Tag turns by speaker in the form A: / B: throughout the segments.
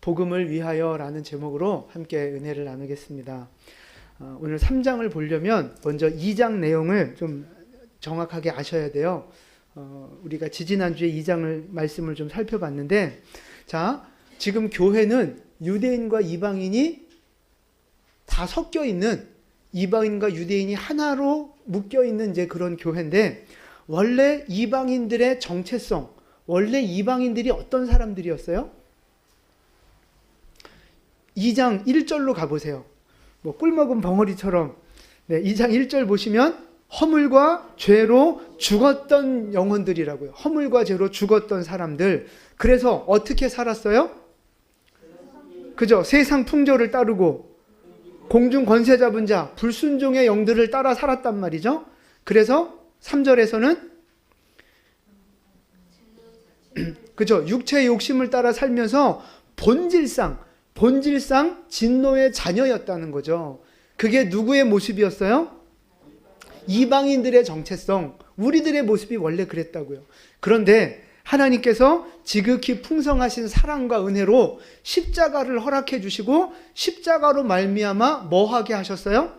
A: 복음을 위하여라는 제목으로 함께 은혜를 나누겠습니다. 오늘 3장을 보려면 먼저 2장 내용을 좀 정확하게 아셔야 돼요. 우리가 지지난주에 2장을 말씀을 좀 살펴봤는데, 자, 지금 교회는 유대인과 이방인이 다 섞여 있는, 이방인과 유대인이 하나로 묶여 있는 이제 그런 교회인데, 원래 이방인들의 정체성, 원래 이방인들이 어떤 사람들이었어요? 2장 1절로 가보세요. 뭐 꿀먹은 벙어리처럼. 네, 2장 1절 보시면 허물과 죄로 죽었던 영혼들이라고요. 허물과 죄로 죽었던 사람들. 그래서 어떻게 살았어요? 그죠? 세상 풍조를 따르고 공중 권세 잡은 자, 불순종의 영들을 따라 살았단 말이죠. 그래서 3절에서는 그죠? 육체의 욕심을 따라 살면서 본질상 진노의 자녀였다는 거죠. 그게 누구의 모습이었어요? 이방인들의 정체성, 우리들의 모습이 원래 그랬다고요. 그런데 하나님께서 지극히 풍성하신 사랑과 은혜로 십자가를 허락해 주시고, 십자가로 말미암아 뭐 하게 하셨어요?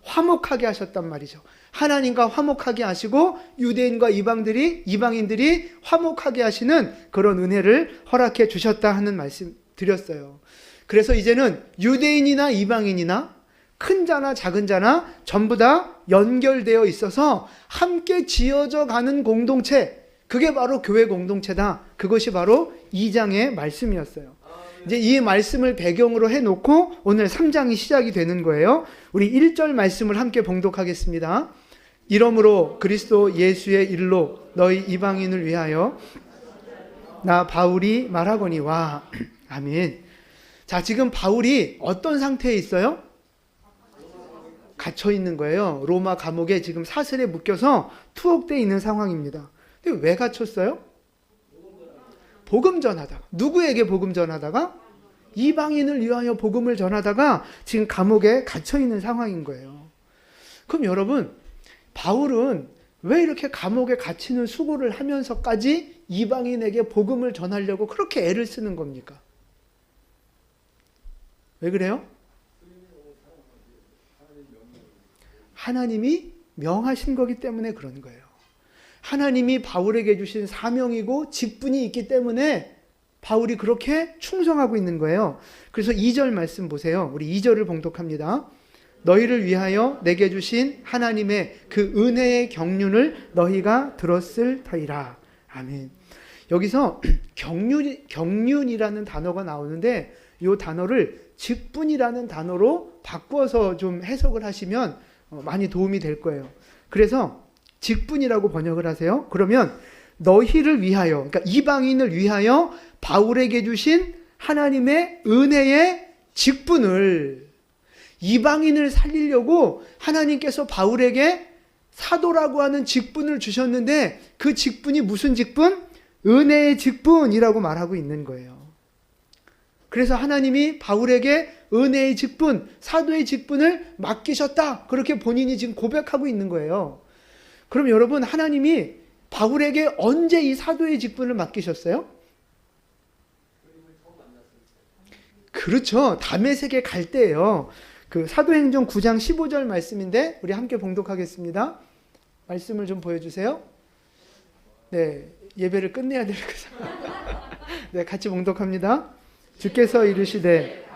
A: 화목하게 하셨단 말이죠. 하나님과 화목하게 하시고 유대인과 이방인들이 화목하게 하시는 그런 은혜를 허락해 주셨다 하는 말씀 드렸어요. 그래서 이제는 유대인이나 이방인이나 큰 자나 작은 자나 전부 다 연결되어 있어서 함께 지어져 가는 공동체, 그게 바로 교회 공동체다. 그것이 바로 2장의 말씀이었어요. 이제 이 말씀을 배경으로 해놓고 오늘 3장이 시작이 되는 거예요. 우리 1절 말씀을 함께 봉독하겠습니다. 이러므로 그리스도 예수의 일로 너희 이방인을 위하여 나 바울이 말하거니와. 아멘. 자, 지금 바울이 어떤 상태에 있어요? 갇혀 있는 거예요. 로마 감옥에 지금 사슬에 묶여서 투옥되어 있는 상황입니다. 근데 왜 갇혔어요? 복음 전하다가. 누구에게 복음 전하다가? 이방인을 위하여 복음을 전하다가 지금 감옥에 갇혀 있는 상황인 거예요. 그럼 여러분, 바울은 왜 이렇게 감옥에 갇히는 수고를 하면서까지 이방인에게 복음을 전하려고 그렇게 애를 쓰는 겁니까? 왜 그래요? 하나님이 명하신 거기 때문에 그런 거예요. 하나님이 바울에게 주신 사명이고 직분이 있기 때문에 바울이 그렇게 충성하고 있는 거예요. 그래서 2절 말씀 보세요. 우리 2절을 봉독합니다. 너희를 위하여 내게 주신 하나님의 그 은혜의 경륜을 너희가 들었을 터이라. 아멘. 여기서 경륜이라는 단어가 나오는데, 이 단어를 직분이라는 단어로 바꿔서 좀 해석을 하시면 많이 도움이 될 거예요. 그래서 직분이라고 번역을 하세요. 그러면 너희를 위하여, 그러니까 이방인을 위하여 바울에게 주신 하나님의 은혜의 직분을, 이방인을 살리려고 하나님께서 바울에게 사도라고 하는 직분을 주셨는데, 그 직분이 무슨 직분? 은혜의 직분이라고 말하고 있는 거예요. 그래서 하나님이 바울에게 은혜의 직분, 사도의 직분을 맡기셨다. 그렇게 본인이 지금 고백하고 있는 거예요. 그럼 여러분, 하나님이 바울에게 언제 이 사도의 직분을 맡기셨어요? 그렇죠. 다메섹에 갈 때예요. 그 사도행전 9장 15절 말씀인데 우리 함께 봉독하겠습니다. 말씀을 좀 보여주세요. 네, 예배를 끝내야 될 거죠. 네, 같이 봉독합니다. 주께서 이르시되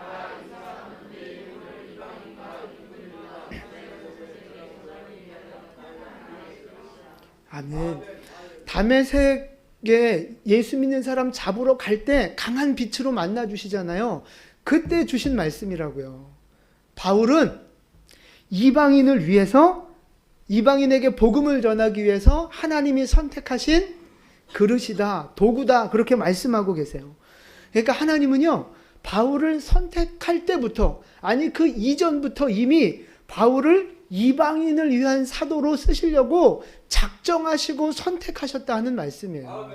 A: 아멘. 다메섹에 예수 믿는 사람 잡으러 갈 때 강한 빛으로 만나 주시잖아요. 그때 주신 말씀이라고요. 바울은 이방인을 위해서, 이방인에게 복음을 전하기 위해서 하나님이 선택하신 그릇이다, 도구다, 그렇게 말씀하고 계세요. 그러니까 하나님은요, 바울을 선택할 때부터, 아니 그 이전부터 이미 바울을 이방인을 위한 사도로 쓰시려고 작정하시고 선택하셨다 하는 말씀이에요.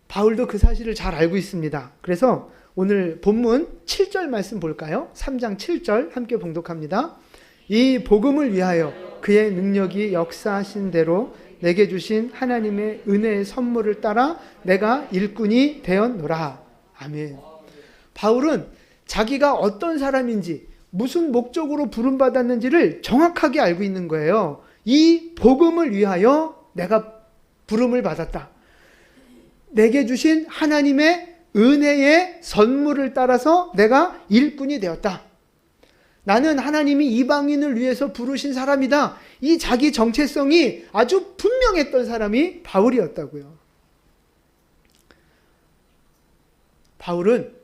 A: 바울도 그 사실을 잘 알고 있습니다. 그래서 오늘 본문 7절 말씀 볼까요? 3장 7절 함께 봉독합니다. 이 복음을 위하여 그의 능력이 역사하신 대로 내게 주신 하나님의 은혜의 선물을 따라 내가 일꾼이 되었노라. 아멘. 바울은 자기가 어떤 사람인지 무슨 목적으로 부름받았는지를 정확하게 알고 있는 거예요. 이 복음을 위하여 내가 부름을 받았다. 내게 주신 하나님의 은혜의 선물을 따라서 내가 일꾼이 되었다. 나는 하나님이 이방인을 위해서 부르신 사람이다. 이 자기 정체성이 아주 분명했던 사람이 바울이었다고요. 바울은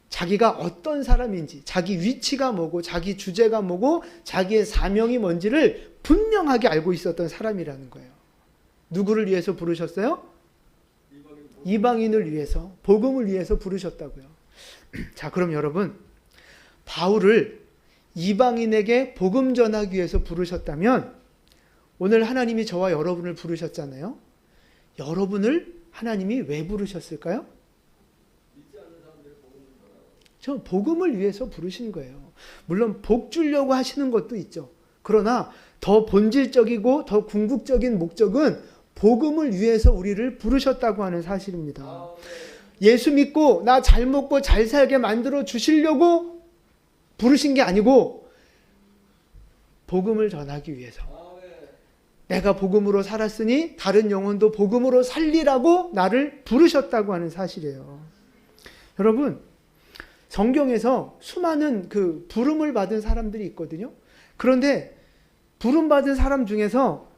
A: 자기가 어떤 사람인지, 자기 위치가 뭐고, 자기 주제가 뭐고, 자기의 사명이 뭔지를 분명하게 알고 있었던 사람이라는 거예요. 누구를 위해서 부르셨어요? 이방인을 위해서, 복음을 위해서 부르셨다고요. 자, 그럼 여러분, 바울을 이방인에게 복음 전하기 위해서 부르셨다면 오늘 하나님이 저와 여러분을 부르셨잖아요. 여러분을 하나님이 왜 부르셨을까요? 저 복음을 위해서 부르신 거예요. 물론 복 주려고 하시는 것도 있죠. 그러나 더 본질적이고 더 궁극적인 목적은 복음을 위해서 우리를 부르셨다고 하는 사실입니다. 예수 믿고 나 잘 먹고 잘 살게 만들어 주시려고 부르신 게 아니고 복음을 전하기 위해서, 내가 복음으로 살았으니 다른 영혼도 복음으로 살리라고 나를 부르셨다고 하는 사실이에요. 여러분, 성경에서 수많은 그 부름을 받은 사람들이 있거든요. 그런데 부름받은 사람 중에서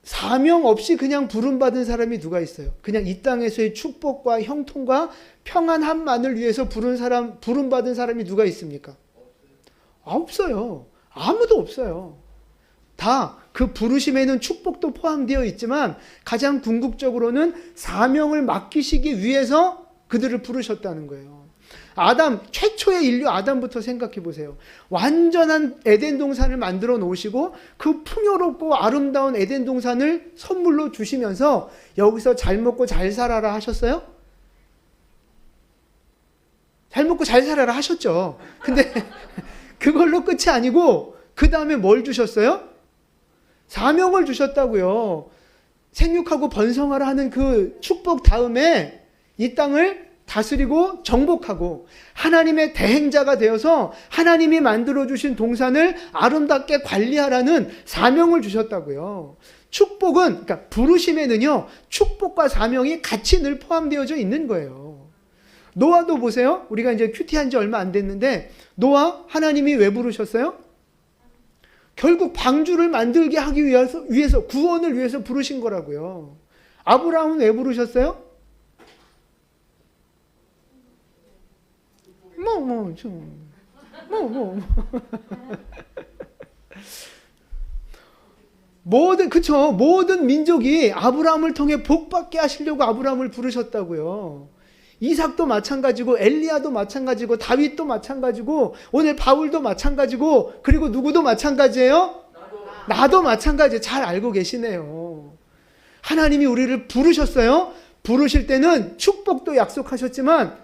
A: 사명 없이 그냥 부름받은 사람이 누가 있어요? 그냥 이 땅에서의 축복과 형통과 평안함만을 위해서 부름받은 사람이 누가 있습니까? 없어요. 아무도 없어요. 다 그 부르심에는 축복도 포함되어 있지만 가장 궁극적으로는 사명을 맡기시기 위해서 그들을 부르셨다는 거예요. 최초의 인류 아담부터 생각해 보세요. 완전한 에덴 동산을 만들어 놓으시고 그 풍요롭고 아름다운 에덴 동산을 선물로 주시면서 여기서 잘 먹고 잘 살아라 하셨어요? 잘 먹고 잘 살아라 하셨죠. 근데 그걸로 끝이 아니고 그 다음에 뭘 주셨어요? 사명을 주셨다고요. 생육하고 번성하라 하는 그 축복 다음에 이 땅을 다스리고 정복하고 하나님의 대행자가 되어서 하나님이 만들어주신 동산을 아름답게 관리하라는 사명을 주셨다고요. 축복은, 그러니까 부르심에는요, 축복과 사명이 같이 늘 포함되어져 있는 거예요. 노아도 보세요. 우리가 이제 큐티한 지 얼마 안 됐는데, 노아 하나님이 왜 부르셨어요? 결국 방주를 만들게 하기 위해서 구원을 위해서 부르신 거라고요. 아브라함은 왜 부르셨어요? 모든 민족이 아브라함을 통해 복받게 하시려고 아브라함을 부르셨다고요. 이삭도 마찬가지고, 엘리야도 마찬가지고, 다윗도 마찬가지고, 오늘 바울도 마찬가지고, 그리고 누구도 마찬가지예요? 나도 마찬가지예요. 잘 알고 계시네요. 하나님이 우리를 부르셨어요. 부르실 때는 축복도 약속하셨지만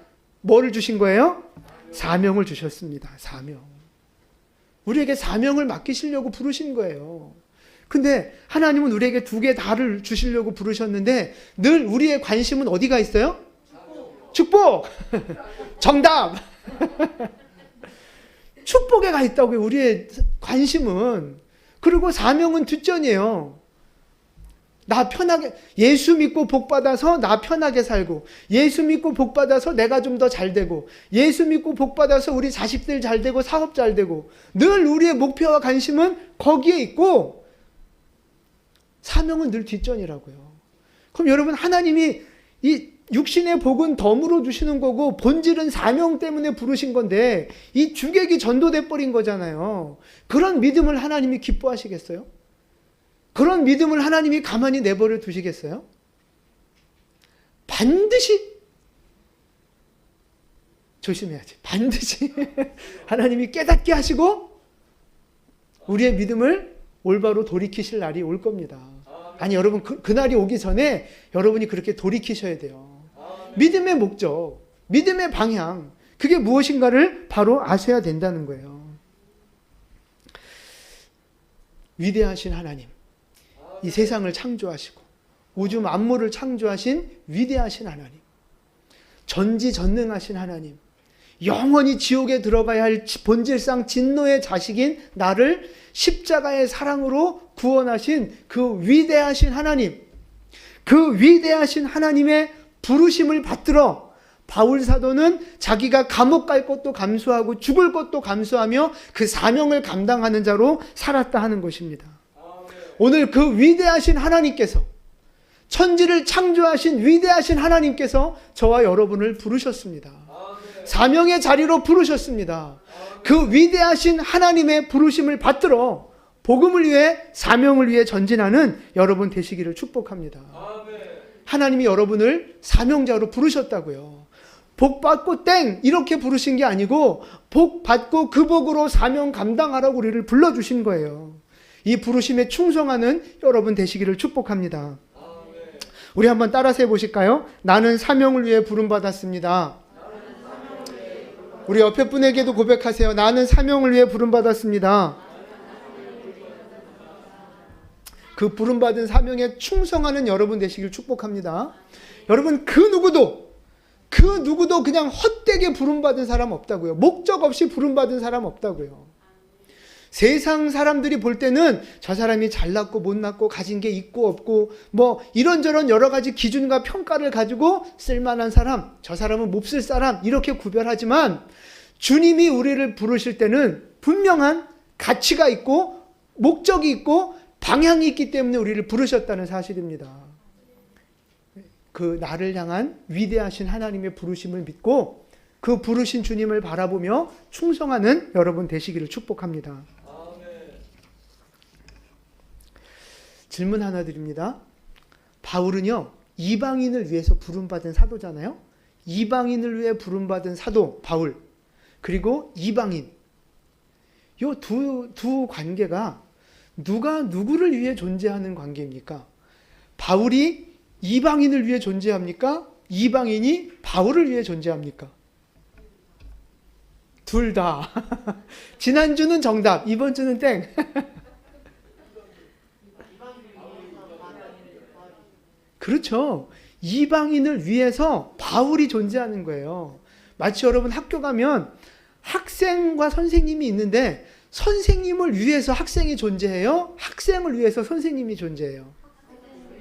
A: 뭐를 주신 거예요? 사명을 주셨습니다. 사명. 우리에게 사명을 맡기시려고 부르신 거예요. 근데 하나님은 우리에게 두 개 다를 주시려고 부르셨는데 늘 우리의 관심은 어디가 있어요? 축복! 정답! 축복에 가 있다고요. 우리의 관심은. 그리고 사명은 뒷전이에요. 나 편하게, 예수 믿고 복 받아서 나 편하게 살고, 예수 믿고 복 받아서 내가 좀 더 잘 되고, 예수 믿고 복 받아서 우리 자식들 잘 되고 사업 잘 되고, 늘 우리의 목표와 관심은 거기에 있고 사명은 늘 뒷전이라고요. 그럼 여러분, 하나님이 이 육신의 복은 덤으로 주시는 거고 본질은 사명 때문에 부르신 건데 이 주객이 전도돼 버린 거잖아요. 그런 믿음을 하나님이 기뻐하시겠어요? 그런 믿음을 하나님이 가만히 내버려 두시겠어요? 반드시 조심해야지. 반드시 하나님이 깨닫게 하시고 우리의 믿음을 올바로 돌이키실 날이 올 겁니다. 아니, 여러분, 그날이 오기 전에 여러분이 그렇게 돌이키셔야 돼요. 믿음의 목적, 믿음의 방향, 그게 무엇인가를 바로 아셔야 된다는 거예요. 위대하신 하나님, 이 세상을 창조하시고 우주 만물을 창조하신 위대하신 하나님, 전지전능하신 하나님, 영원히 지옥에 들어가야 할 본질상 진노의 자식인 나를 십자가의 사랑으로 구원하신 그 위대하신 하나님, 그 위대하신 하나님의 부르심을 받들어 바울 사도는 자기가 감옥 갈 것도 감수하고 죽을 것도 감수하며 그 사명을 감당하는 자로 살았다 하는 것입니다. 오늘 그 위대하신 하나님께서, 천지를 창조하신 위대하신 하나님께서 저와 여러분을 부르셨습니다. 사명의 자리로 부르셨습니다. 그 위대하신 하나님의 부르심을 받들어 복음을 위해, 사명을 위해 전진하는 여러분 되시기를 축복합니다. 하나님이 여러분을 사명자로 부르셨다고요. 복 받고 땡 이렇게 부르신 게 아니고 복 받고 그 복으로 사명 감당하라고 우리를 불러주신 거예요. 이 부르심에 충성하는 여러분 되시기를 축복합니다. 우리 한번 따라서 해보실까요? 나는 사명을 위해 부름받았습니다. 우리 옆에 분에게도 고백하세요. 나는 사명을 위해 부름받았습니다. 그 부름받은 사명에 충성하는 여러분 되시길 축복합니다. 여러분 그 누구도 그냥 헛되게 부름받은 사람 없다고요. 목적 없이 부름받은 사람 없다고요. 세상 사람들이 볼 때는 저 사람이 잘났고 못났고 가진 게 있고 없고 뭐 이런저런 여러 가지 기준과 평가를 가지고 쓸만한 사람, 저 사람은 몹쓸 사람 이렇게 구별하지만 주님이 우리를 부르실 때는 분명한 가치가 있고 목적이 있고 방향이 있기 때문에 우리를 부르셨다는 사실입니다. 그 나를 향한 위대하신 하나님의 부르심을 믿고 그 부르신 주님을 바라보며 충성하는 여러분 되시기를 축복합니다. 질문 하나 드립니다. 바울은요, 이방인을 위해서 부름받은 사도잖아요. 이방인을 위해 부름받은 사도 바울, 그리고 이방인, 이 두 관계가 누가 누구를 위해 존재하는 관계입니까? 바울이 이방인을 위해 존재합니까? 이방인이 바울을 위해 존재합니까? 둘 다. 지난주는 정답, 이번 주는 땡. 그렇죠. 이방인을 위해서 바울이 존재하는 거예요. 마치 여러분 학교 가면 학생과 선생님이 있는데 선생님을 위해서 학생이 존재해요? 학생을 위해서 선생님이 존재해요?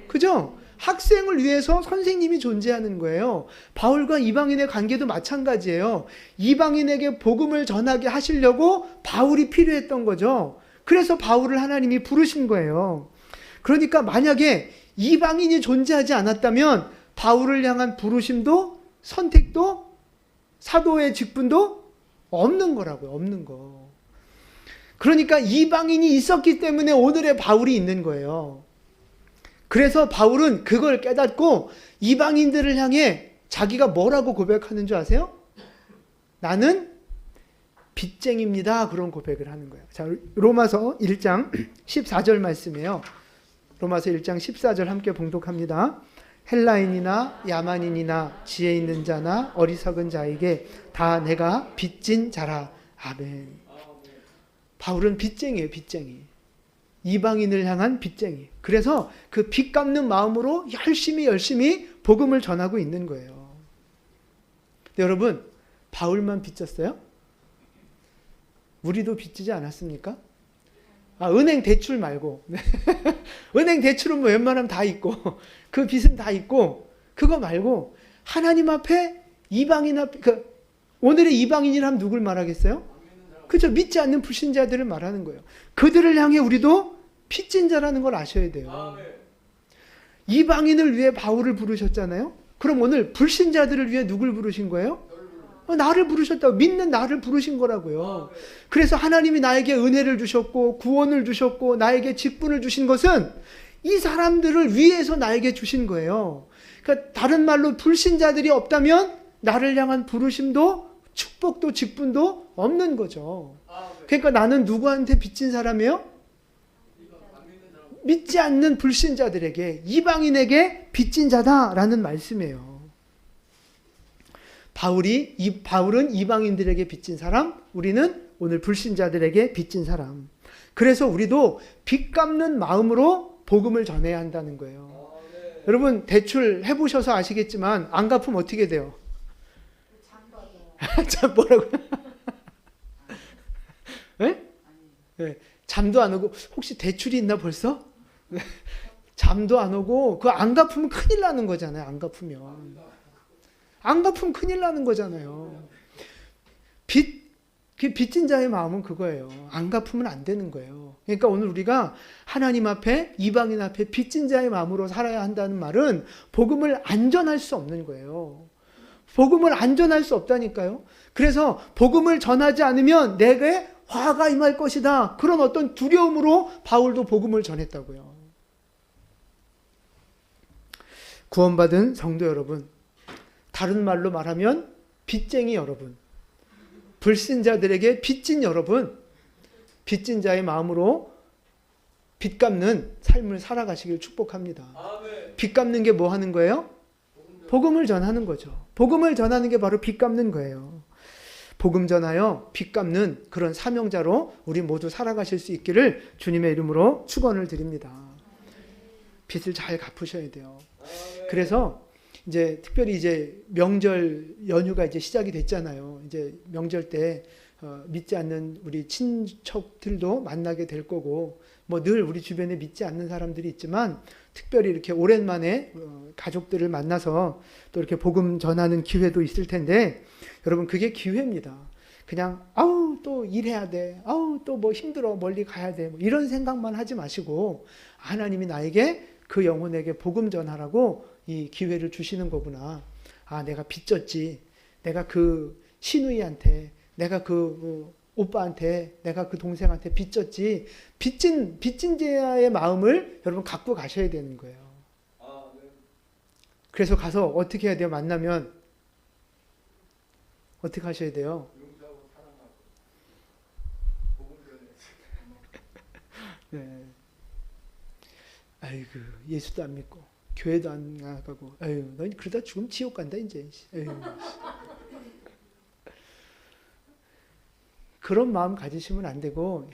A: 그죠? 학생을 위해서 선생님이 존재하는 거예요. 바울과 이방인의 관계도 마찬가지예요. 이방인에게 복음을 전하게 하시려고 바울이 필요했던 거죠. 그래서 바울을 하나님이 부르신 거예요. 그러니까 만약에 이방인이 존재하지 않았다면 바울을 향한 부르심도 선택도 사도의 직분도 없는 거라고요. 없는 거. 그러니까 이방인이 있었기 때문에 오늘의 바울이 있는 거예요. 그래서 바울은 그걸 깨닫고 이방인들을 향해 자기가 뭐라고 고백하는 줄 아세요? 나는 빚쟁입니다. 그런 고백을 하는 거예요. 자, 로마서 1장 14절 말씀이에요. 로마서 1장 14절 함께 봉독합니다. 헬라인이나 야만인이나 지혜 있는 자나 어리석은 자에게 다 내가 빚진 자라. 아멘. 바울은 빚쟁이에요. 빚쟁이. 이방인을 향한 빚쟁이. 그래서 그 빚 갚는 마음으로 열심히 복음을 전하고 있는 거예요. 근데 여러분, 바울만 빚졌어요? 우리도 빚지지 않았습니까? 은행 대출 말고. 은행 대출은 뭐 웬만하면 다 있고 그 빚은 다 있고 그거 말고 하나님 앞에 이방인 앞에 오늘의 이방인이라면 누굴 말하겠어요? 그죠? 믿지 않는 불신자들을 말하는 거예요. 그들을 향해 우리도 빚진 자라는 걸 아셔야 돼요. 이방인을 위해 바울을 부르셨잖아요. 그럼 오늘 불신자들을 위해 누굴 부르신 거예요? 나를 부르셨다고. 믿는 나를 부르신 거라고요. 그래서 하나님이 나에게 은혜를 주셨고 구원을 주셨고 나에게 직분을 주신 것은 이 사람들을 위해서 나에게 주신 거예요. 그러니까 다른 말로 불신자들이 없다면 나를 향한 부르심도 축복도 직분도 없는 거죠. 그러니까 나는 누구한테 빚진 사람이에요? 믿지 않는 불신자들에게, 이방인에게 빚진 자다라는 말씀이에요. 바울은 이방인들에게 빚진 사람, 우리는 오늘 불신자들에게 빚진 사람. 그래서 우리도 빚 갚는 마음으로 복음을 전해야 한다는 거예요. 여러분 대출 해보셔서 아시겠지만 안 갚으면 어떻게 돼요? 참 뭐라고요? 네? 네. 잠도 안 오고 혹시 대출이 있나 벌써? 네. 잠도 안 오고 그거 안 갚으면 큰일 나는 거잖아요. 안 갚으면 큰일 나는 거잖아요. 빚진 자의 마음은 그거예요. 안 갚으면 안 되는 거예요. 그러니까 오늘 우리가 하나님 앞에 이방인 앞에 빚진 자의 마음으로 살아야 한다는 말은 복음을 안전할 수 없는 거예요. 복음을 안전할 수 없다니까요. 그래서 복음을 전하지 않으면 내게 화가 임할 것이다. 그런 어떤 두려움으로 바울도 복음을 전했다고요. 구원받은 성도 여러분, 다른 말로 말하면 빚쟁이 여러분, 불신자들에게 빚진 여러분, 빚진 자의 마음으로 빚 갚는 삶을 살아가시길 축복합니다. 빚 갚는 게 뭐 하는 거예요? 복음을 전하는 거죠. 복음을 전하는 게 바로 빚 갚는 거예요. 복음 전하여 빚 갚는 그런 사명자로 우리 모두 살아가실 수 있기를 주님의 이름으로 축원을 드립니다. 빚을 잘 갚으셔야 돼요. 그래서 이제 특별히 이제 명절 연휴가 이제 시작이 됐잖아요. 이제 명절 때 믿지 않는 우리 친척들도 만나게 될 거고, 뭐 늘 우리 주변에 믿지 않는 사람들이 있지만 특별히 이렇게 오랜만에 가족들을 만나서 또 이렇게 복음 전하는 기회도 있을 텐데, 여러분 그게 기회입니다. 그냥 아우 또 일해야 돼, 아우 또 뭐 힘들어 멀리 가야 돼, 뭐 이런 생각만 하지 마시고 하나님이 나에게 그 영혼에게 복음 전하라고 이 기회를 주시는 거구나. 아, 내가 빚졌지. 내가 그 시누이한테, 내가 그 오빠한테, 내가 그 동생한테 빚졌지. 빚진 자의 마음을 여러분 갖고 가셔야 되는 거예요. 그래서 가서 어떻게 해야 돼요? 만나면 어떻게 하셔야 돼요? 네. 아이고, 예수도 안 믿고 교회도 안 나가고, 아유, 넌 그러다 죽으면 지옥 간다 이제. 아유. 그런 마음 가지시면 안 되고,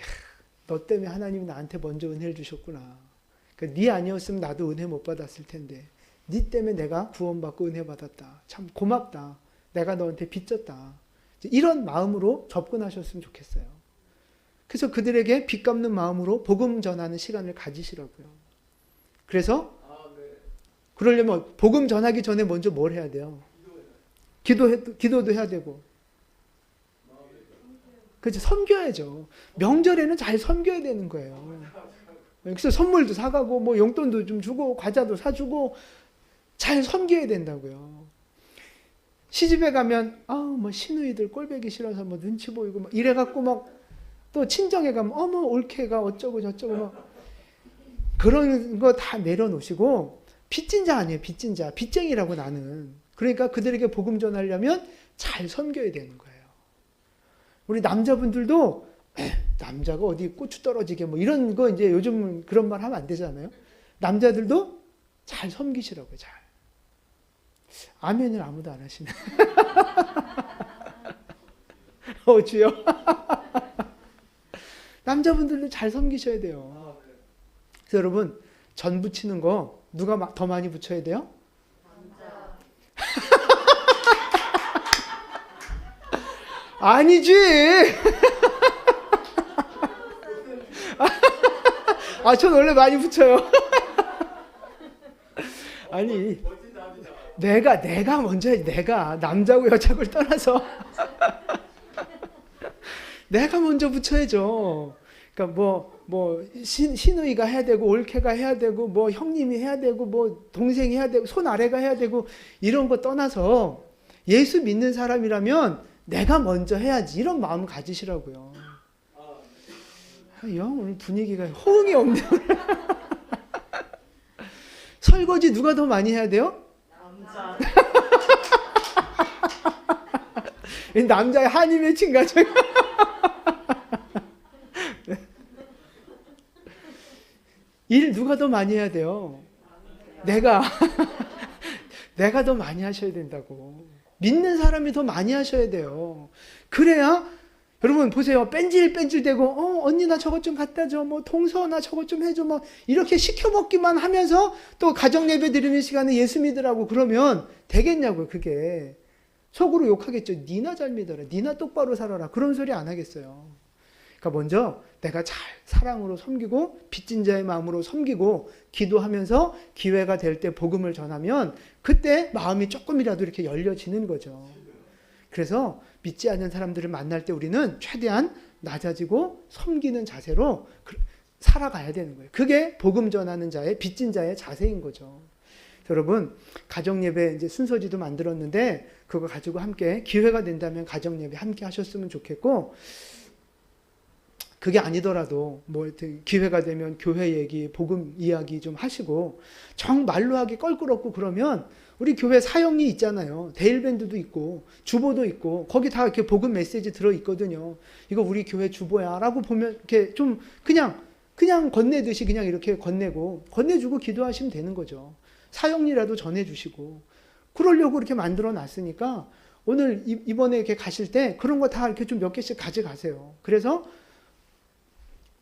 A: 너 때문에 하나님이 나한테 먼저 은혜를 주셨구나. 그러니까 네 아니었으면 나도 은혜 못 받았을 텐데, 네 때문에 내가 구원받고 은혜 받았다. 참 고맙다. 내가 너한테 빚졌다. 이런 마음으로 접근하셨으면 좋겠어요. 그래서 그들에게 빚 갚는 마음으로 복음 전하는 시간을 가지시라고요. 그래서 그러려면 복음 전하기 전에 먼저 뭘 해야 돼요? 기도도 해야 되고, 그렇죠. 섬겨야죠. 명절에는 잘 섬겨야 되는 거예요. 그래서 선물도 사가고 뭐 용돈도 좀 주고 과자도 사주고 잘 섬겨야 된다고요. 시집에 가면 뭐 시누이들 꼴보기 싫어서 뭐 눈치 보이고 막 이래갖고 막 또 친정에 가면 어머 올케가 어쩌고 저쩌고 막 그런 거 다 내려놓으시고, 빚진 자 아니에요. 빚진 자, 빚쟁이라고 나는. 그러니까 그들에게 복음 전하려면 잘 섬겨야 되는 거예요. 우리 남자분들도 남자가 어디 고추 떨어지게 뭐 이런 거 이제 요즘 그런 말 하면 안 되잖아요. 남자들도 잘 섬기시라고요. 잘. 아멘을 아무도 안 하시네. 주여. 남자분들도 잘 섬기셔야 돼요. 그래서 여러분 전 부치는 거 누가 더 많이 붙여야 돼요? 아니지. 전 원래 많이 붙여요. 아니, 내가 먼저 해야지. 내가 남자고 여자고를 떠나서 내가 먼저 붙여야죠. 그러니까 시누이가 해야 되고 올케가 해야 되고 뭐 형님이 해야 되고 뭐 동생이 해야 되고 손 아래가 해야 되고 이런 거 떠나서 예수 믿는 사람이라면 내가 먼저 해야지, 이런 마음 가지시라고요. 오늘 분위기가 호응이 없네요. 설거지 누가 더 많이 해야 돼요? 남자. 남자의 한이 맺힌 가정. 일 누가 더 많이 해야 돼요? 내가 더 많이 하셔야 된다고. 믿는 사람이 더 많이 하셔야 돼요. 그래야 여러분 보세요. 뺀질뺀질대고 언니 나 저것 좀 갖다 줘. 뭐 동서 나 저것 좀 해줘. 뭐 이렇게 시켜먹기만 하면서 또 가정 예배 드리는 시간에 예수 믿으라고 그러면 되겠냐고요. 그게. 속으로 욕하겠죠. 니나 잘 믿어라. 니나 똑바로 살아라. 그런 소리 안 하겠어요. 그러니까 먼저 내가 잘 사랑으로 섬기고 빚진 자의 마음으로 섬기고 기도하면서 기회가 될 때 복음을 전하면 그때 마음이 조금이라도 이렇게 열려지는 거죠. 그래서 믿지 않는 사람들을 만날 때 우리는 최대한 낮아지고 섬기는 자세로 살아가야 되는 거예요. 그게 복음 전하는 자의 빚진 자의 자세인 거죠. 여러분 가정예배 이제 순서지도 만들었는데 그거 가지고 함께 기회가 된다면 가정예배 함께 하셨으면 좋겠고, 그게 아니더라도 뭐 기회가 되면 교회 얘기, 복음 이야기 좀 하시고, 정말로 하기 껄끄럽고 그러면 우리 교회 사역이 있잖아요. 데일밴드도 있고 주보도 있고 거기 다 이렇게 복음 메시지 들어 있거든요. 이거 우리 교회 주보야라고 보면 이렇게 좀 그냥 건네듯이 그냥 이렇게 건네주고 기도하시면 되는 거죠. 사역이라도 전해주시고 그러려고 이렇게 만들어 놨으니까 오늘 이번에 이렇게 가실 때 그런 거 다 이렇게 좀 몇 개씩 가져가세요. 그래서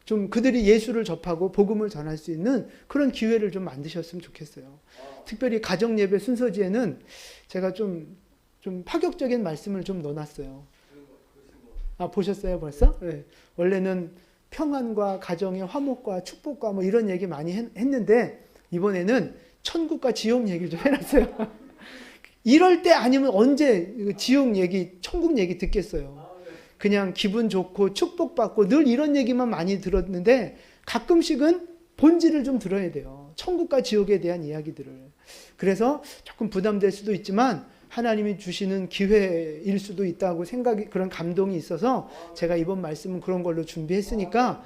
A: 좀 그들이 예수를 접하고 복음을 전할 수 있는 그런 기회를 좀 만드셨으면 좋겠어요. 특별히 가정예배 순서지에는 제가 좀 파격적인 말씀을 좀 넣어놨어요. 아, 보셨어요 벌써? 네. 원래는 평안과 가정의 화목과 축복과 뭐 이런 얘기 많이 했는데 이번에는 천국과 지옥 얘기를 좀 해놨어요. 이럴 때 아니면 언제 지옥 얘기, 천국 얘기 듣겠어요. 그냥 기분 좋고 축복받고 늘 이런 얘기만 많이 들었는데 가끔씩은 본질을 좀 들어야 돼요. 천국과 지옥에 대한 이야기들을. 그래서 조금 부담될 수도 있지만 하나님이 주시는 기회일 수도 있다고 그런 감동이 있어서 제가 이번 말씀은 그런 걸로 준비했으니까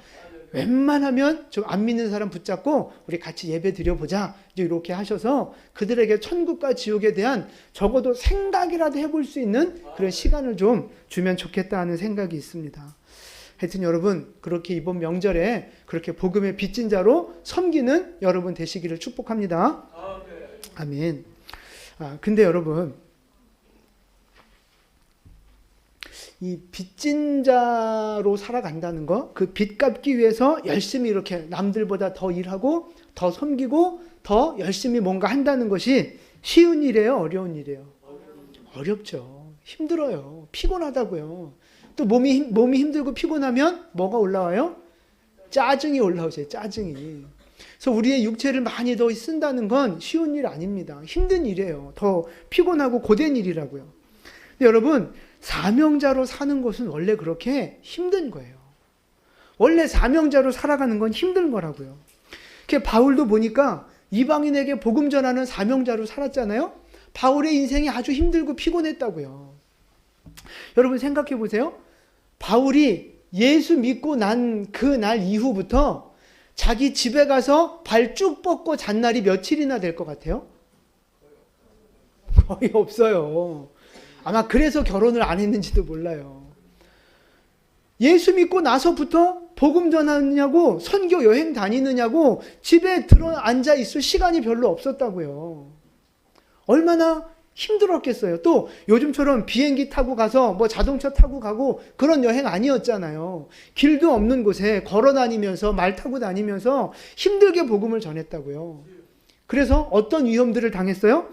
A: 웬만하면 좀 안 믿는 사람 붙잡고 우리 같이 예배 드려보자 이렇게 하셔서 그들에게 천국과 지옥에 대한 적어도 생각이라도 해볼 수 있는 그런 시간을 좀 주면 좋겠다 하는 생각이 있습니다. 하여튼 여러분 그렇게 이번 명절에 그렇게 복음의 빚진 자로 섬기는 여러분 되시기를 축복합니다. 아멘. 근데 여러분 이 빚진 자로 살아간다는 거, 그 빚 갚기 위해서 열심히 이렇게 남들보다 더 일하고 더 섬기고 더 열심히 뭔가 한다는 것이 쉬운 일이에요? 어려운 일이에요? 어렵죠. 힘들어요. 피곤하다고요. 또 몸이 힘들고 피곤하면 뭐가 올라와요? 짜증이 올라오세요. 짜증이. 그래서 우리의 육체를 많이 더 쓴다는 건 쉬운 일 아닙니다. 힘든 일이에요. 더 피곤하고 고된 일이라고요. 근데 여러분 사명자로 사는 것은 원래 그렇게 힘든 거예요. 원래 사명자로 살아가는 건 힘든 거라고요. 바울도 보니까 이방인에게 복음 전하는 사명자로 살았잖아요. 바울의 인생이 아주 힘들고 피곤했다고요. 여러분 생각해 보세요. 바울이 예수 믿고 난 그 날 이후부터 자기 집에 가서 발 쭉 뻗고 잔 날이 며칠이나 될 것 같아요? 거의 없어요. 아마 그래서 결혼을 안 했는지도 몰라요. 예수 믿고 나서부터 복음 전하느냐고 선교 여행 다니느냐고 집에 들어 앉아 있을 시간이 별로 없었다고요. 얼마나 힘들었겠어요. 또 요즘처럼 비행기 타고 가서 뭐 자동차 타고 가고 그런 여행 아니었잖아요. 길도 없는 곳에 걸어 다니면서 말 타고 다니면서 힘들게 복음을 전했다고요. 그래서 어떤 위험들을 당했어요?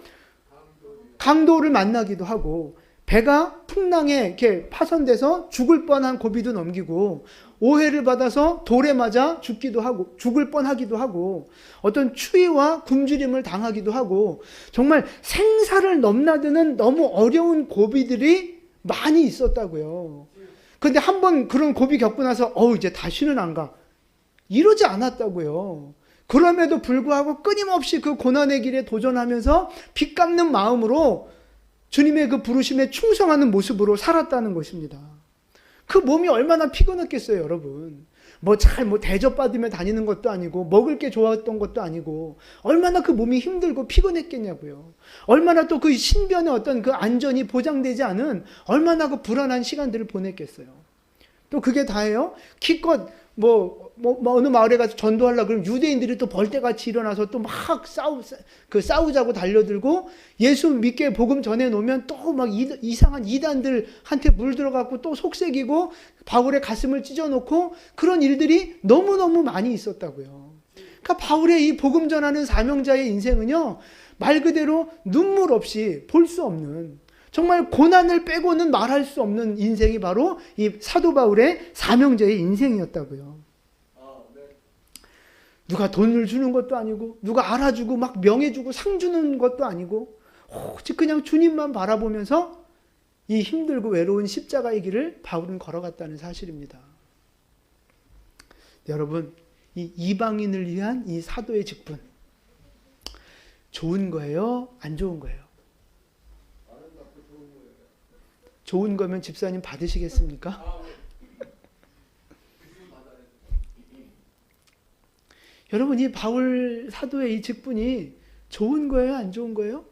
A: 강도를 만나기도 하고 배가 풍랑에 이렇게 파손돼서 죽을 뻔한 고비도 넘기고 오해를 받아서 돌에 맞아 죽기도 하고 죽을 뻔하기도 하고 어떤 추위와 굶주림을 당하기도 하고 정말 생사를 넘나드는 너무 어려운 고비들이 많이 있었다고요. 그런데 한번 그런 고비 겪고 나서 이제 다시는 안 가. 이러지 않았다고요. 그럼에도 불구하고 끊임없이 그 고난의 길에 도전하면서 빚 갚는 마음으로 주님의 그 부르심에 충성하는 모습으로 살았다는 것입니다. 그 몸이 얼마나 피곤했겠어요, 여러분. 뭐 대접받으며 다니는 것도 아니고 먹을 게 좋았던 것도 아니고 얼마나 그 몸이 힘들고 피곤했겠냐고요. 얼마나 또 그 신변의 어떤 그 안전이 보장되지 않은 얼마나 그 불안한 시간들을 보냈겠어요. 또 그게 다예요. 기껏 어느 마을에 가서 전도하려고 그러면 유대인들이 또 벌떼같이 일어나서 또 막 싸우자고 달려들고, 예수 믿게 복음 전해 놓으면 또 막 이상한 이단들한테 물들어갖고 또 속색이고 바울의 가슴을 찢어놓고, 그런 일들이 너무너무 많이 있었다고요. 그러니까 바울의 이 복음 전하는 사명자의 인생은요, 말 그대로 눈물 없이 볼 수 없는, 정말 고난을 빼고는 말할 수 없는 인생이 바로 이 사도 바울의 사명자의 인생이었다고요. 누가 돈을 주는 것도 아니고, 누가 알아주고 막 명예 주고 상 주는 것도 아니고, 오직 그냥 주님만 바라보면서 이 힘들고 외로운 십자가의 길을 바울은 걸어갔다는 사실입니다. 여러분, 이 이방인을 위한 이 사도의 직분, 좋은 거예요? 안 좋은 거예요? 좋은 거면 집사님 받으시겠습니까? 여러분, 이 바울 사도의 이 직분이 좋은 거예요? 안 좋은 거예요?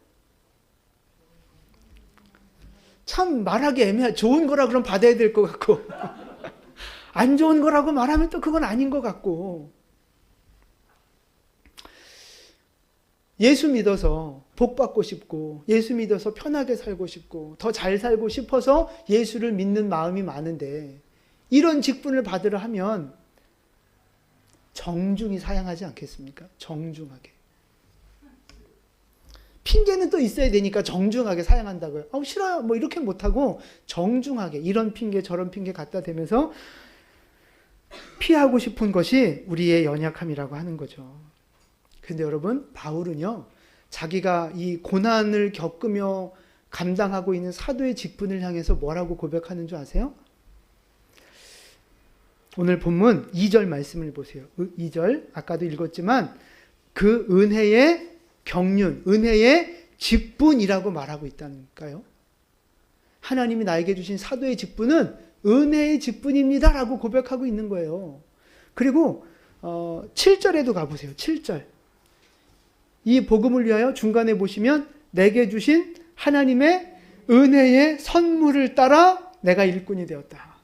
A: 참 말하기 애매해. 좋은 거라 그러면 받아야 될 것 같고 안 좋은 거라고 말하면 또 그건 아닌 것 같고. 예수 믿어서 복 받고 싶고, 예수 믿어서 편하게 살고 싶고, 더 잘 살고 싶어서 예수를 믿는 마음이 많은데, 이런 직분을 받으려 하면 정중히 사양하지 않겠습니까? 정중하게. 핑계는 또 있어야 되니까 정중하게 사양한다고요. 싫어요. 뭐 이렇게 못하고 정중하게 이런 핑계 저런 핑계 갖다 대면서 피하고 싶은 것이 우리의 연약함이라고 하는 거죠. 근데 여러분, 바울은요, 자기가 이 고난을 겪으며 감당하고 있는 사도의 직분을 향해서 뭐라고 고백하는 줄 아세요? 오늘 본문 2절 말씀을 보세요. 2절 아까도 읽었지만 그 은혜의 경륜, 은혜의 직분이라고 말하고 있다니까요. 하나님이 나에게 주신 사도의 직분은 은혜의 직분입니다 라고 고백하고 있는 거예요. 그리고 7절에도 가보세요. 7절. 이 복음을 위하여 중간에 보시면 내게 주신 하나님의 은혜의 선물을 따라 내가 일꾼이 되었다.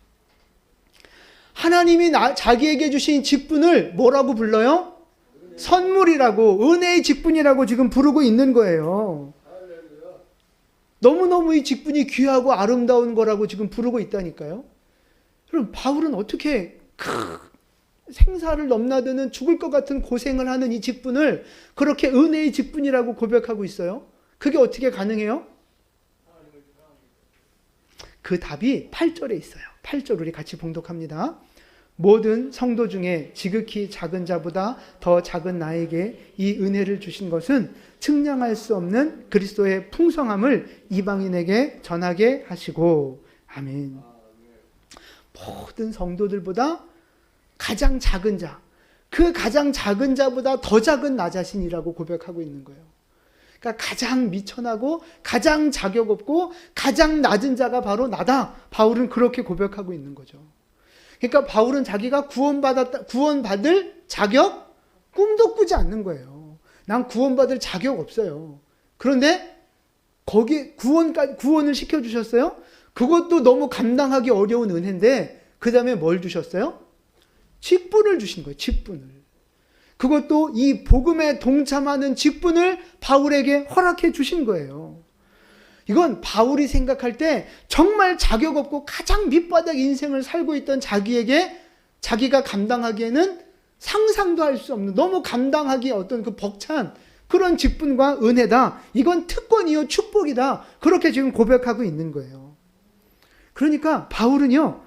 A: 하나님이 자기에게 주신 직분을 뭐라고 불러요? 선물이라고, 은혜의 직분이라고 지금 부르고 있는 거예요. 너무너무 이 직분이 귀하고 아름다운 거라고 지금 부르고 있다니까요. 그럼 바울은 어떻게 생사를 넘나드는 죽을 것 같은 고생을 하는 이 직분을 그렇게 은혜의 직분이라고 고백하고 있어요? 그게 어떻게 가능해요? 그 답이 8절에 있어요. 8절 우리 같이 봉독합니다. 모든 성도 중에 지극히 작은 자보다 더 작은 나에게 이 은혜를 주신 것은 측량할 수 없는 그리스도의 풍성함을 이방인에게 전하게 하시고. 아멘. 모든 성도들보다 가장 작은 자, 그 가장 작은 자보다 더 작은 나 자신이라고 고백하고 있는 거예요. 그러니까 가장 미천하고 가장 자격 없고 가장 낮은 자가 바로 나다. 바울은 그렇게 고백하고 있는 거죠. 그러니까 바울은 자기가 구원받을 자격 꿈도 꾸지 않는 거예요. 난 구원받을 자격 없어요. 그런데 거기 구원을 시켜주셨어요? 그것도 너무 감당하기 어려운 은혜인데 그 다음에 뭘 주셨어요? 직분을 주신 거예요. 직분을. 그것도 이 복음에 동참하는 직분을 바울에게 허락해 주신 거예요. 이건 바울이 생각할 때 정말 자격 없고 가장 밑바닥 인생을 살고 있던 자기에게 자기가 감당하기에는 상상도 할 수 없는, 너무 감당하기 어떤 그 벅찬 그런 직분과 은혜다. 이건 특권이요 축복이다. 그렇게 지금 고백하고 있는 거예요. 그러니까 바울은요,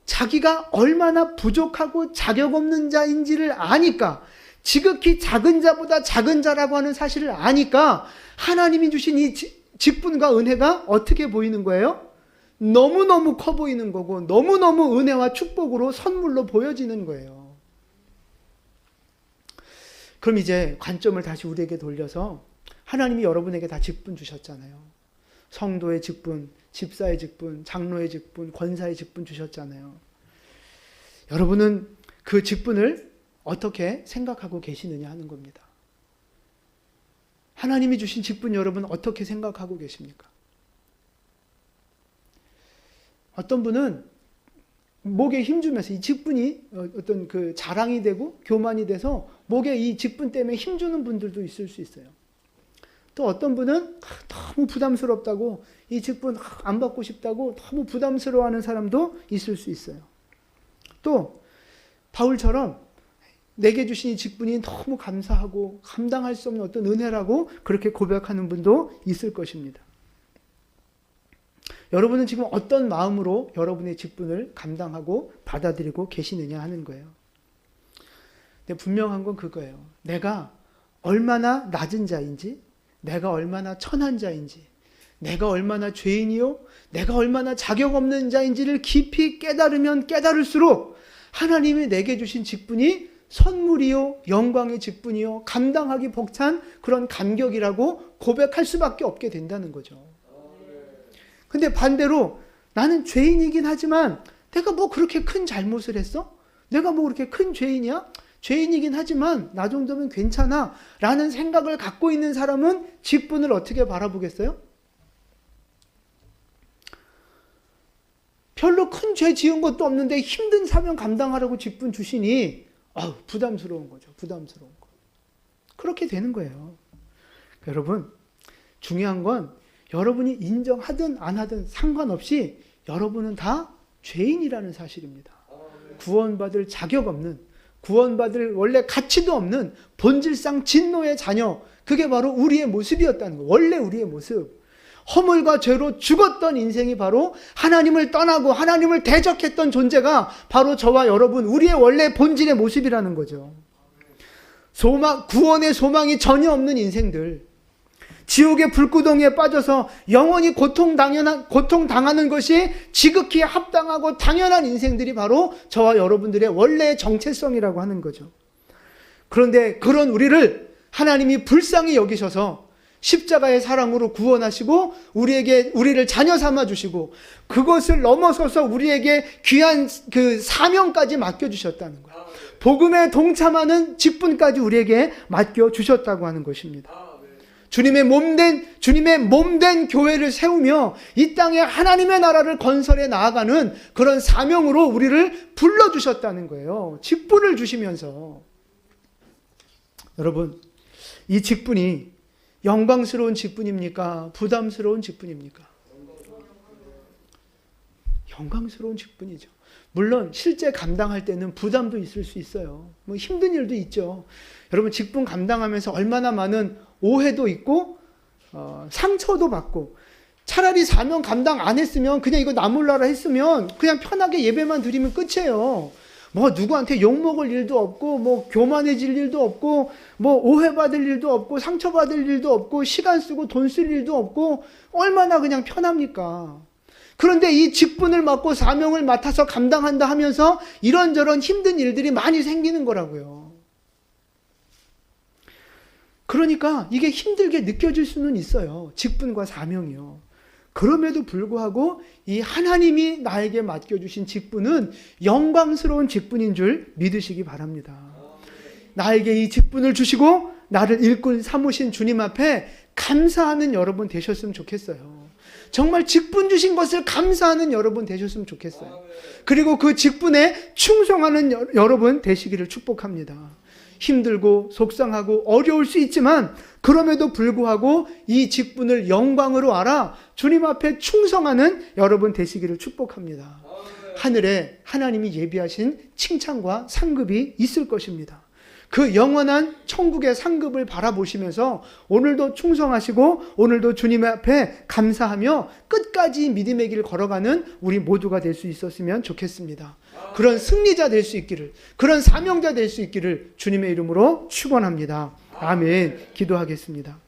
A: 자기가 얼마나 부족하고 자격 없는 자인지를 아니까, 지극히 작은 자보다 작은 자라고 하는 사실을 아니까 하나님이 주신 이 직분과 은혜가 어떻게 보이는 거예요? 너무너무 커 보이는 거고 너무너무 은혜와 축복으로 선물로 보여지는 거예요. 그럼 이제 관점을 다시 우리에게 돌려서 하나님이 여러분에게 다 직분 주셨잖아요. 성도의 직분, 집사의 직분, 장로의 직분, 권사의 직분 주셨잖아요. 여러분은 그 직분을 어떻게 생각하고 계시느냐 하는 겁니다. 하나님이 주신 직분 여러분 어떻게 생각하고 계십니까? 어떤 분은 목에 힘주면서 이 직분이 어떤 그 자랑이 되고 교만이 돼서 목에 이 직분 때문에 힘주는 분들도 있을 수 있어요. 또 어떤 분은 너무 부담스럽다고 이 직분 안 받고 싶다고 너무 부담스러워하는 사람도 있을 수 있어요. 또 바울처럼 내게 주신 이 직분이 너무 감사하고 감당할 수 없는 어떤 은혜라고 그렇게 고백하는 분도 있을 것입니다. 여러분은 지금 어떤 마음으로 여러분의 직분을 감당하고 받아들이고 계시느냐 하는 거예요. 근데 분명한 건 그거예요. 내가 얼마나 낮은 자인지, 내가 얼마나 천한 자인지, 내가 얼마나 죄인이요, 내가 얼마나 자격 없는 자인지를 깊이 깨달으면 깨달을수록 하나님이 내게 주신 직분이 선물이요, 영광의 직분이요, 감당하기 벅찬 그런 감격이라고 고백할 수밖에 없게 된다는 거죠. 근데 반대로 나는 죄인이긴 하지만 내가 뭐 그렇게 큰 잘못을 했어? 내가 뭐 그렇게 큰 죄인이야? 죄인이긴 하지만 나 정도면 괜찮아 라는 생각을 갖고 있는 사람은 직분을 어떻게 바라보겠어요? 별로 큰 죄 지은 것도 없는데 힘든 사명 감당하라고 직분 주시니 부담스러운 거죠. 부담스러운 거. 그렇게 되는 거예요. 여러분, 중요한 건 여러분이 인정하든 안 하든 상관없이 여러분은 다 죄인이라는 사실입니다. 구원받을 자격 없는, 구원받을 원래 가치도 없는 본질상 진노의 자녀, 그게 바로 우리의 모습이었다는 거예요. 원래 우리의 모습. 허물과 죄로 죽었던 인생이 바로 하나님을 떠나고 하나님을 대적했던 존재가 바로 저와 여러분, 우리의 원래 본질의 모습이라는 거죠. 구원의 소망이 전혀 없는 인생들, 지옥의 불구덩이에 빠져서 영원히 고통당하는 것이 지극히 합당하고 당연한 인생들이 바로 저와 여러분들의 원래의 정체성이라고 하는 거죠. 그런데 그런 우리를 하나님이 불쌍히 여기셔서 십자가의 사랑으로 구원하시고 우리를 자녀 삼아 주시고 그것을 넘어서서 우리에게 귀한 그 사명까지 맡겨주셨다는 거예요. 복음에 동참하는 직분까지 우리에게 맡겨주셨다고 하는 것입니다. 주님의 몸된 교회를 세우며 이 땅에 하나님의 나라를 건설해 나아가는 그런 사명으로 우리를 불러주셨다는 거예요. 직분을 주시면서. 여러분, 이 직분이 영광스러운 직분입니까? 부담스러운 직분입니까? 영광스러운 직분이죠. 물론 실제 감당할 때는 부담도 있을 수 있어요. 뭐 힘든 일도 있죠. 여러분, 직분 감당하면서 얼마나 많은 오해도 있고 상처도 받고, 차라리 사명 감당 안 했으면 그냥 이거 나 몰라라 했으면 그냥 편하게 예배만 드리면 끝이에요. 뭐 누구한테 욕먹을 일도 없고, 뭐 교만해질 일도 없고, 뭐 오해받을 일도 없고, 상처받을 일도 없고, 시간 쓰고 돈 쓸 일도 없고, 얼마나 그냥 편합니까? 그런데 이 직분을 맡고 사명을 맡아서 감당한다 하면서 이런저런 힘든 일들이 많이 생기는 거라고요. 그러니까 이게 힘들게 느껴질 수는 있어요. 직분과 사명이요. 그럼에도 불구하고 이 하나님이 나에게 맡겨주신 직분은 영광스러운 직분인 줄 믿으시기 바랍니다. 나에게 이 직분을 주시고 나를 일꾼 삼으신 주님 앞에 감사하는 여러분 되셨으면 좋겠어요. 정말 직분 주신 것을 감사하는 여러분 되셨으면 좋겠어요. 그리고 그 직분에 충성하는 여러분 되시기를 축복합니다. 힘들고 속상하고 어려울 수 있지만 그럼에도 불구하고 이 직분을 영광으로 알아 주님 앞에 충성하는 여러분 되시기를 축복합니다. 하늘에 하나님이 예비하신 칭찬과 상급이 있을 것입니다. 그 영원한 천국의 상급을 바라보시면서 오늘도 충성하시고 오늘도 주님 앞에 감사하며 끝까지 믿음의 길 걸어가는 우리 모두가 될 수 있었으면 좋겠습니다. 그런 승리자 될 수 있기를, 그런 사명자 될 수 있기를 주님의 이름으로 축원합니다. 아멘. 기도하겠습니다.